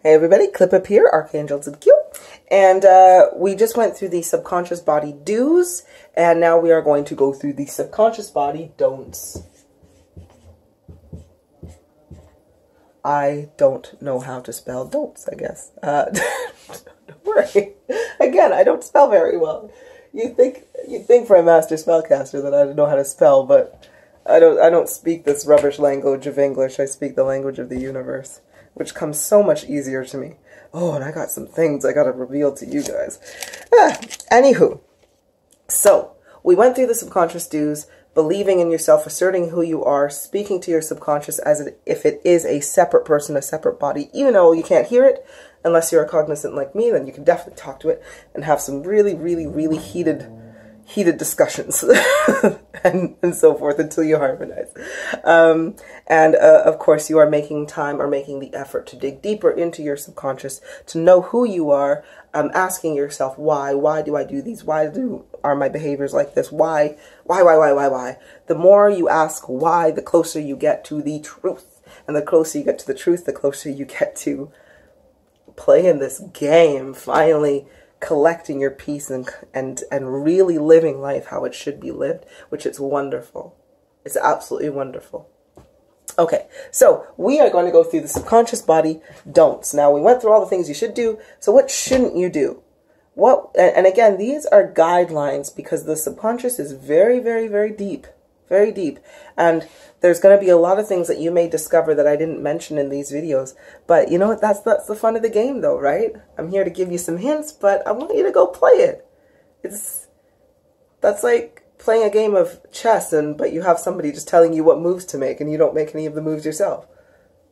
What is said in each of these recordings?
Hey everybody, Kulipup here, Archangels and Q. And we just went through the subconscious body do's, and now we are going to go through the subconscious body don'ts. I don't know how to spell don'ts, I guess. Don't worry. Again, I don't spell very well. You'd think for a master spellcaster that I know how to spell, but I don't speak this rubbish language of English. I speak the language of the universe, which comes so much easier to me. Oh, and I got some things I gotta reveal to you guys. Anywho, so we went through the subconscious do's, believing in yourself, asserting who you are, speaking to your subconscious as if it is a separate person, a separate body, even though you can't hear it. Unless you're a cognizant like me, then you can definitely talk to it and have some really, really, really heated discussions and so forth until you harmonize. Of course, you are making time or making the effort to dig deeper into your subconscious, to know who you are, asking yourself, why do I do these? Why are my behaviors like this? Why? The more you ask why, the closer you get to the truth. And the closer you get to the truth, the closer you get to playing this game, finally collecting your peace and really living life how it should be lived, which is wonderful. It's absolutely wonderful. Okay, so we are going to go through the subconscious body don'ts. Now, we went through all the things you should do, so what shouldn't you do? And again, these are guidelines because the subconscious is very, very, very deep. Very deep. And there's going to be a lot of things that you may discover that I didn't mention in these videos. But you know what? That's the fun of the game though, right? I'm here to give you some hints, but I want you to go play it. That's like playing a game of chess but you have somebody just telling you what moves to make and you don't make any of the moves yourself.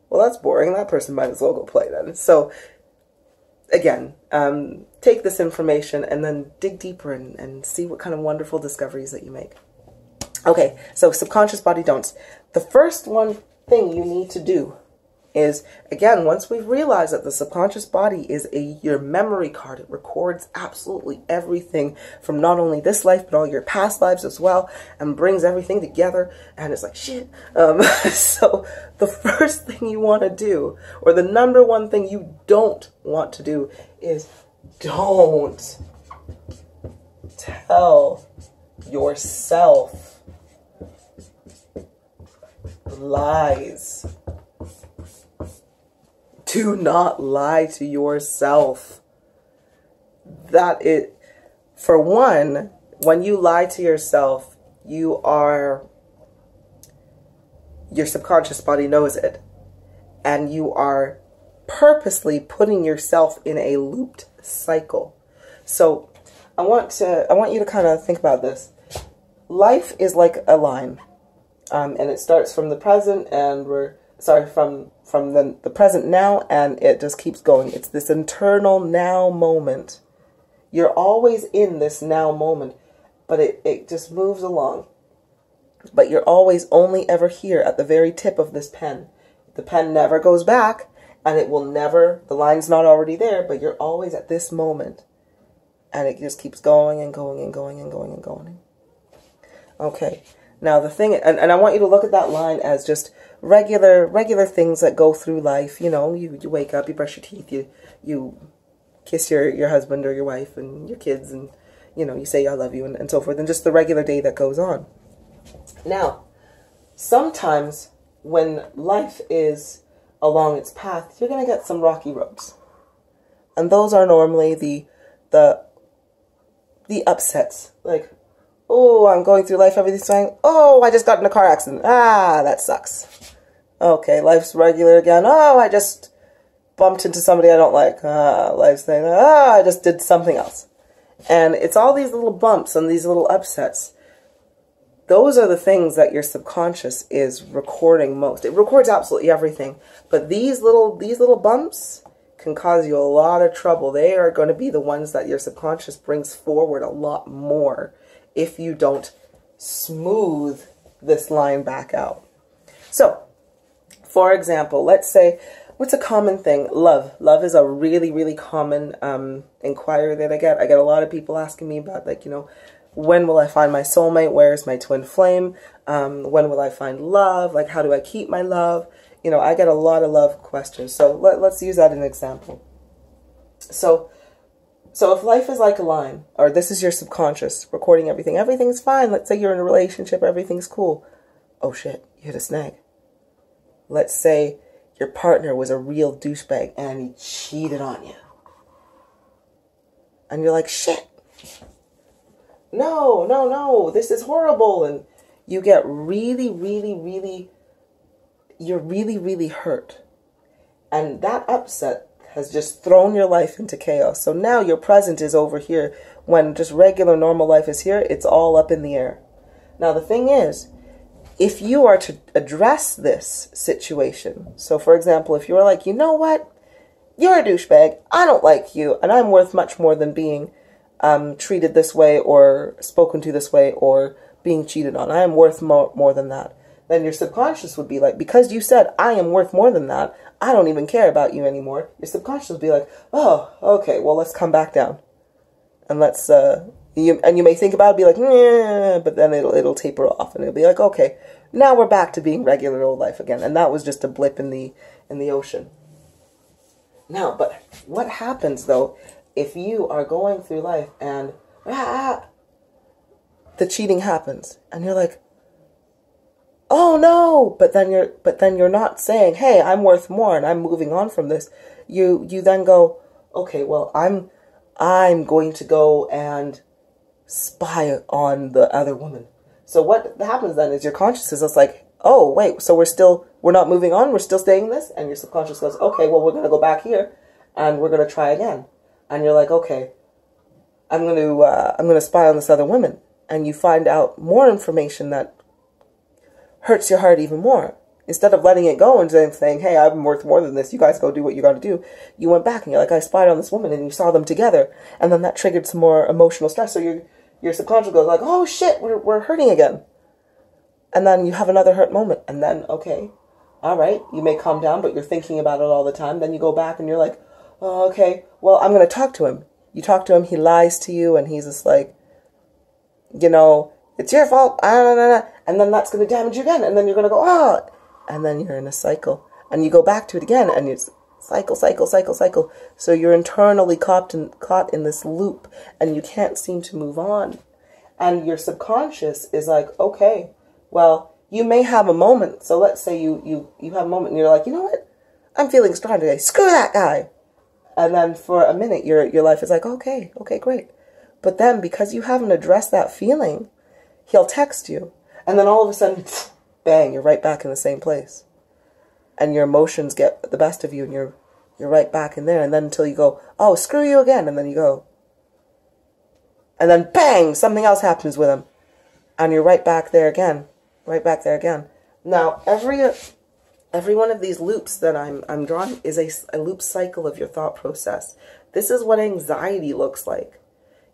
Well, that's boring. That person might as well go play then. So again, take this information and then dig deeper and see what kind of wonderful discoveries that you make. Okay, so subconscious body don'ts. The first thing you need to do is, again, once we've realized that the subconscious body is your memory card, it records absolutely everything from not only this life, but all your past lives as well, and brings everything together, and it's like, shit. So the first thing you want to do, or the number one thing you don't want to do, is don't tell yourself lies. Do not lie to yourself. For one, when you lie to yourself, your subconscious body knows it, and you are purposely putting yourself in a looped cycle. So I want you to kind of think about this. Life is like a line. And it starts from the present, and from the present now, and it just keeps going. It's this internal now moment. You're always in this now moment, but it just moves along. But you're always only ever here at the very tip of this pen. The pen never goes back, and it will never, the line's not already there, but you're always at this moment. And it just keeps going and going and going and going and going. Okay. Now the thing, and I want you to look at that line as just regular things that go through life. You know, you wake up, you brush your teeth, you kiss your husband or your wife and your kids, and you know, you say I love you and so forth, and just the regular day that goes on. Now, sometimes when life is along its path, you're gonna get some rocky roads, and those are normally the upsets, like, oh, I'm going through life, everything's fine. Oh, I just got in a car accident. Ah, that sucks. Okay, life's regular again. Oh, I just bumped into somebody I don't like. Ah, life's thing. Ah, I just did something else. And it's all these little bumps and these little upsets. Those are the things that your subconscious is recording most. It records absolutely everything. But these little bumps can cause you a lot of trouble. They are going to be the ones that your subconscious brings forward a lot more if you don't smooth this line back out. So, for example, let's say, what's a common thing? Love. Love is a really, really common inquiry that I get. I get a lot of people asking me about, like, you know, when will I find my soulmate? Where's my twin flame? When will I find love? Like, how do I keep my love? You know, I get a lot of love questions. So let's use that as an example. So if life is like a line, or this is your subconscious recording everything, everything's fine. Let's say you're in a relationship, everything's cool. Oh shit, you hit a snag. Let's say your partner was a real douchebag and he cheated on you. And you're like, shit. No, this is horrible. And you get really, you're really hurt. And that upset has just thrown your life into chaos. So now your present is over here. When just regular normal life is here, it's all up in the air. Now the thing is, if you are to address this situation, so for example, if you're like, you know what, you're a douchebag, I don't like you, and I'm worth much more than being treated this way or spoken to this way or being cheated on. I am worth more than that. Then your subconscious would be like, because you said I am worth more than that, I don't even care about you anymore. Your subconscious would be like, oh, okay, well, let's come back down. And let's, you may think about it, be like, yeah, but then it'll taper off and it'll be like, okay, now we're back to being regular old life again. And that was just a blip in the ocean. Now, but what happens though, if you are going through life and the cheating happens and you're like, oh no, but then you're not saying, hey, I'm worth more and I'm moving on from this. You then go, okay, well, I'm going to go and spy on the other woman. So what happens then is your consciousness is like, oh wait, so we're not moving on, we're still staying in this, and your subconscious goes, okay, well, we're going to go back here and we're going to try again. And you're like, okay, I'm going to spy on this other woman. And you find out more information that hurts your heart even more. Instead of letting it go and saying, hey, I'm worth more than this, you guys go do what you got to do, you went back and you're like, I spied on this woman, and you saw them together, and then that triggered some more emotional stress. So your subconscious goes like, oh shit, we're hurting again. And then you have another hurt moment, and then, okay, all right, you may calm down, but you're thinking about it all the time. Then you go back and you're like, oh, okay, well, I'm going to talk to him. You talk to him, he lies to you, and he's just like, you know, it's your fault, and then that's going to damage you again, and then you're going to go, oh, and then you're in a cycle, and you go back to it again, and it's cycle. So you're internally caught in this loop, and you can't seem to move on. And your subconscious is like, okay, well, you may have a moment. So let's say you have a moment, and you're like, you know what? I'm feeling strong today. Screw that guy. And then for a minute, your life is like, okay, great. But then because you haven't addressed that feeling, he'll text you, and then all of a sudden, bang, you're right back in the same place. And your emotions get the best of you, and you're right back in there. And then until you go, oh, screw you again, and then you go. And then bang, something else happens with him. And you're right back there again. Now, every one of these loops that I'm drawing is a loop cycle of your thought process. This is what anxiety looks like.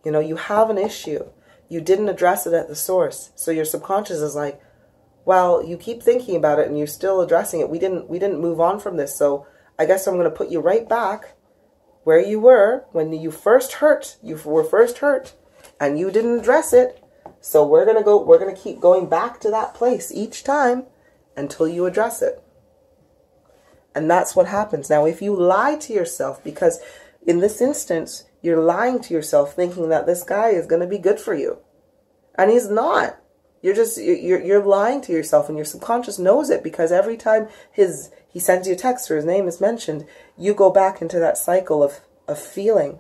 You know, you have an issue. You didn't address it at the source. So your subconscious is like, well, you keep thinking about it and you're still addressing it. We didn't move on from this. So I guess I'm going to put you right back where you were when you first hurt. You were first hurt and you didn't address it. So we're going to keep going back to that place each time until you address it. And that's what happens. Now, if you lie to yourself, because in this instance, you're lying to yourself thinking that this guy is going to be good for you. And he's not. You're lying to yourself, and your subconscious knows it, because every time he sends you a text or his name is mentioned, you go back into that cycle of feeling.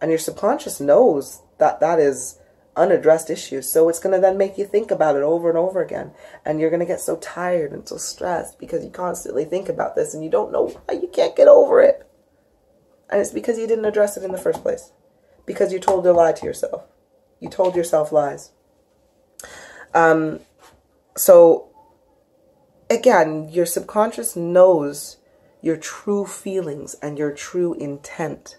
And your subconscious knows that is unaddressed issues. So it's going to then make you think about it over and over again. And you're going to get so tired and so stressed because you constantly think about this and you don't know why you can't get over it. And it's because you didn't address it in the first place. Because you told a lie to yourself. You told yourself lies. So, again, your subconscious knows your true feelings and your true intent.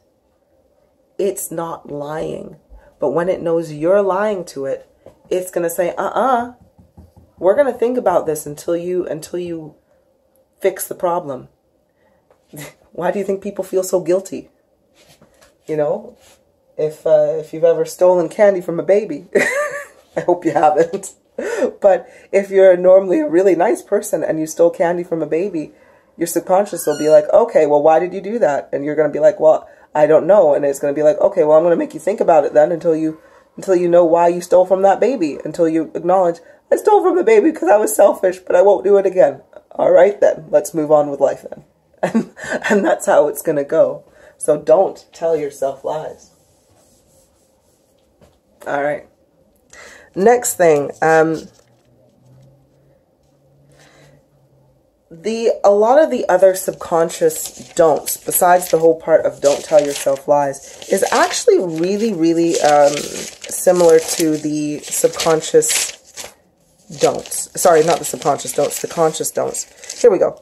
It's not lying. But when it knows you're lying to it, it's going to say, we're going to think about this until you fix the problem. Why do you think people feel so guilty? You know, if you've ever stolen candy from a baby, I hope you haven't. But if you're normally a really nice person and you stole candy from a baby, your subconscious will be like, okay, well, why did you do that? And you're going to be like, well, I don't know. And it's going to be like, okay, well, I'm going to make you think about it then until you know why you stole from that baby, until you acknowledge, I stole from the baby because I was selfish, but I won't do it again. All right, then let's move on with life then. And that's how it's going to go. So don't tell yourself lies. All right. Next thing, a lot of the other subconscious don'ts, besides the whole part of don't tell yourself lies, is actually really, really similar to the subconscious don'ts. Sorry, not the subconscious don'ts, the conscious don'ts. Here we go.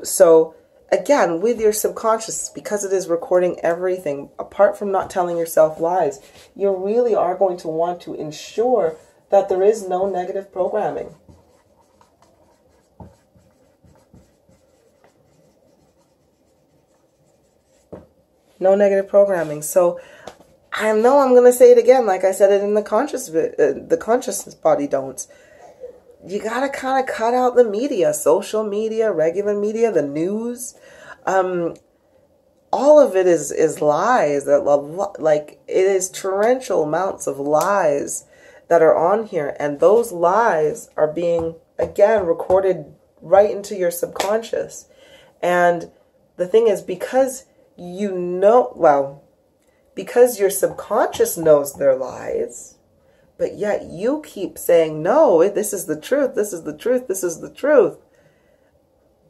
So again, with your subconscious, because it is recording everything, apart from not telling yourself lies, you really are going to want to ensure that there is no negative programming. No negative programming. So I know I'm going to say it again, like I said it in the conscious body don'ts. You got to kind of cut out the media, social media, regular media, the news. All of it is lies. Like, it is torrential amounts of lies that are on here. And those lies are being, again, recorded right into your subconscious. And the thing is, because you know, well, because your subconscious knows they're lies, but yet you keep saying, no, this is the truth, this is the truth, this is the truth.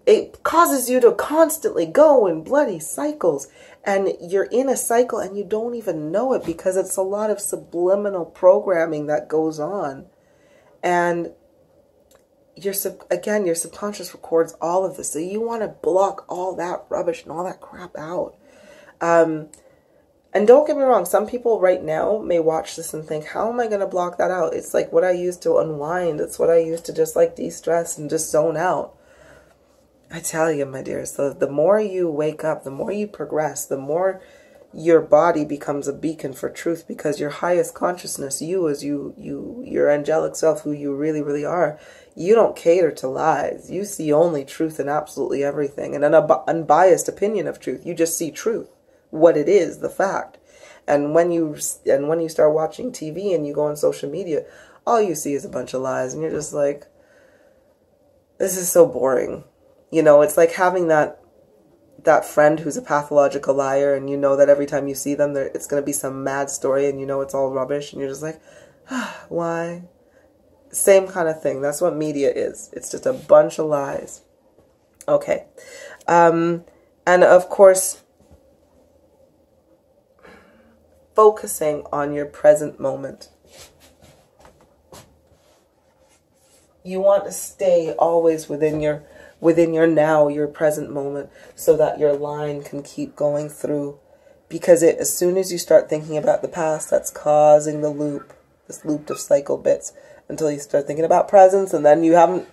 It causes you to constantly go in bloody cycles. And you're in a cycle and you don't even know it, because it's a lot of subliminal programming that goes on. And your subconscious records all of this. So you want to block all that rubbish and all that crap out. And don't get me wrong, some people right now may watch this and think, how am I going to block that out? It's like what I use to unwind. It's what I use to just like de-stress and just zone out. I tell you, my dears, the more you wake up, the more you progress, the more your body becomes a beacon for truth, because your highest consciousness, your angelic self, who you really, really are, you don't cater to lies. You see only truth in absolutely everything, and an unbiased opinion of truth. You just see truth, what it is, the fact. And when you start watching TV and you go on social media, all you see is a bunch of lies, and you're just like, this is so boring. You know, it's like having that friend who's a pathological liar, and you know that every time you see them, it's going to be some mad story, and you know it's all rubbish, and you're just like, why? Same kind of thing. That's what media is. It's just a bunch of lies. Okay. And of course, focusing on your present moment. You want to stay always within your now, your present moment, so that your line can keep going through. Because as soon as you start thinking about the past, that's causing the loop, this loop of cycle bits, until you start thinking about presence, and then you haven't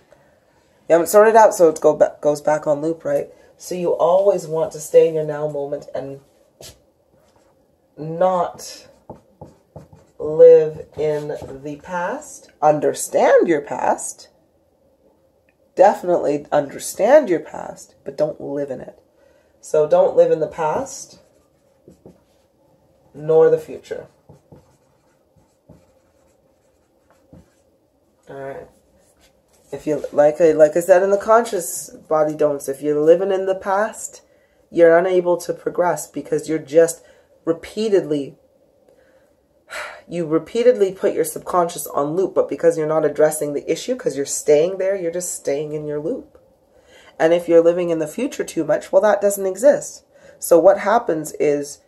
sorted out, so it goes back on loop, right? So you always want to stay in your now moment and not live in the past. Understand your past. Definitely understand your past, but don't live in it. So don't live in the past, nor the future. All right. If you, like I said in the conscious body don'ts, if you're living in the past, you're unable to progress, because you're just repeatedly put your subconscious on loop, but because you're not addressing the issue, because you're staying there, you're just staying in your loop. And if you're living in the future too much, well, that doesn't exist. So what happens is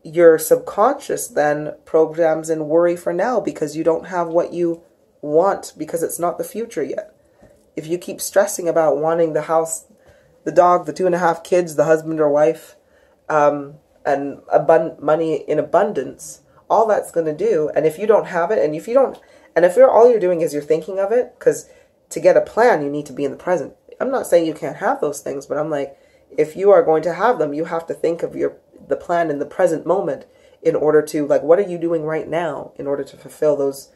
your subconscious then programs in worry for now, because you don't have what you want, because it's not the future yet. If you keep stressing about wanting the house, the dog, the 2.5 kids, the husband or wife, and money in abundance, all that's going to do, and if you don't have it, and if all you're doing is you're thinking of it, because to get a plan, you need to be in the present. I'm not saying you can't have those things, but I'm like, if you are going to have them, you have to think of the plan in the present moment, in order to, like, what are you doing right now in order to fulfill those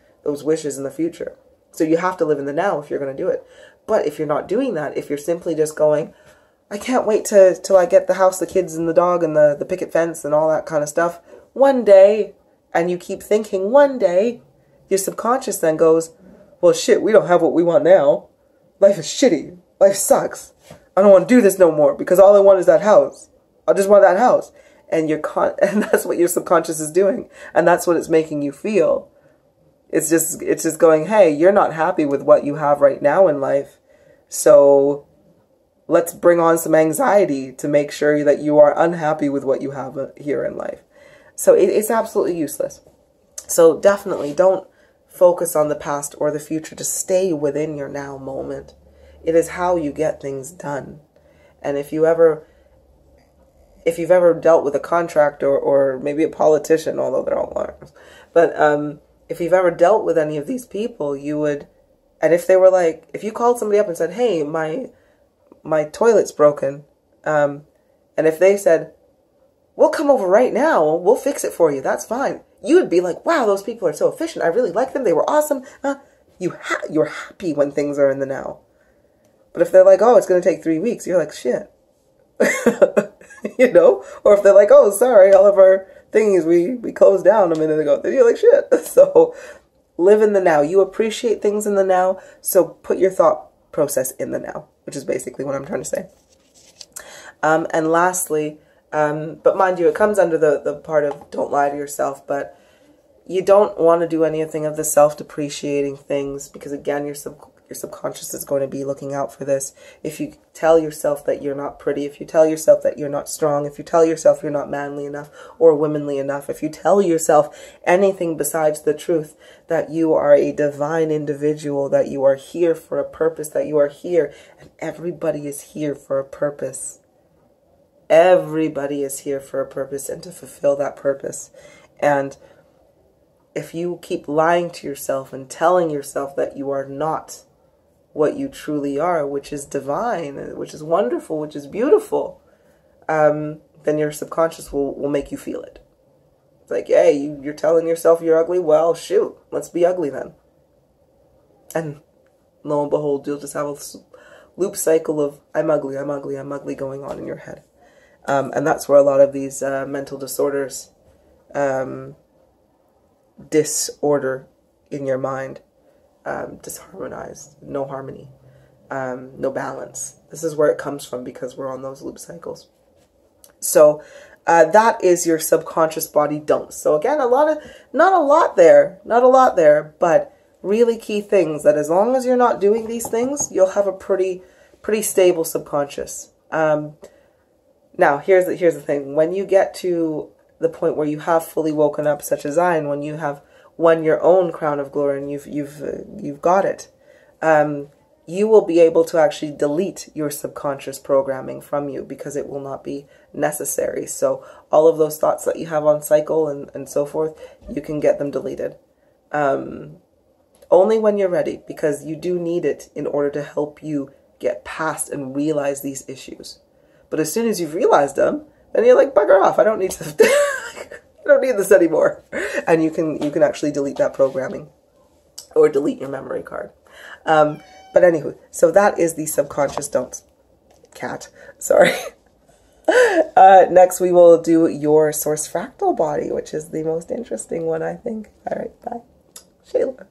wishes in the future? So you have to live in the now if you're going to do it. But if you're not doing that, if you're simply just going, I can't wait till I get the house, the kids, and the dog, and the picket fence, and all that kind of stuff, one day, and you keep thinking one day, your subconscious then goes, well, shit, we don't have what we want now. Life is shitty. Life sucks. I don't want to do this no more because all I want is that house. I just want that house. And and that's what your subconscious is doing. And that's what it's making you feel. It's just going, hey, you're not happy with what you have right now in life. So let's bring on some anxiety to make sure that you are unhappy with what you have here in life. So it's absolutely useless. So definitely don't focus on the past or the future. To stay within your now moment. It is how you get things done. And if you've ever dealt with a contractor or maybe a politician, although they're all lawyers, but if you've ever dealt with any of these people, you would, and if they were like, if you called somebody up and said, hey, my toilet's broken, and if they said, we'll come over right now, we'll fix it for you, that's fine, you would be like, wow, those people are so efficient, I really like them, they were awesome. You're happy when things are in the now. But if they're like, oh, it's going to take 3 weeks, you're like, shit. You know? Or if they're like, oh, sorry, all of our thingies, we closed down a minute ago, then you're like, shit. So live in the now. You appreciate things in the now, so put your thought process in the now, which is basically what I'm trying to say. And lastly, but mind you, it comes under the part of don't lie to yourself, but you don't want to do anything of the self-depreciating things because, again, your subconscious is going to be looking out for this. If you tell yourself that you're not pretty, if you tell yourself that you're not strong, if you tell yourself you're not manly enough or womanly enough, if you tell yourself anything besides the truth, that you are a divine individual, that you are here for a purpose, that you are here, and everybody is here for a purpose. Everybody is here for a purpose and to fulfill that purpose. And if you keep lying to yourself and telling yourself that you are not what you truly are, which is divine, which is wonderful, which is beautiful, then your subconscious will make you feel it. It's like, hey, you're telling yourself you're ugly? Well, shoot, let's be ugly then. And lo and behold, you'll just have a loop cycle of I'm ugly, I'm ugly, I'm ugly going on in your head. And that's where a lot of these mental disorders, disorder in your mind, disharmonized, no harmony, no balance. This is where it comes from because we're on those loop cycles. So that is your subconscious body don't. So again, not a lot there, but really key things that as long as you're not doing these things, you'll have a pretty stable subconscious. Now here's the thing. When you get to the point where you have fully woken up, such as I, and when you have won your own crown of glory and you've got it, you will be able to actually delete your subconscious programming from you because it will not be necessary. So all of those thoughts that you have on cycle and so forth, you can get them deleted. Only when you're ready, because you do need it in order to help you get past and realize these issues. But as soon as you've realized them, then you're like, bugger off, I don't need to I don't need this anymore. And you can actually delete that programming or delete your memory card. But anywho, so that is the subconscious don't. Cat, sorry. Next we will do your source fractal body, which is the most interesting one, I think. All right, bye. Shayla.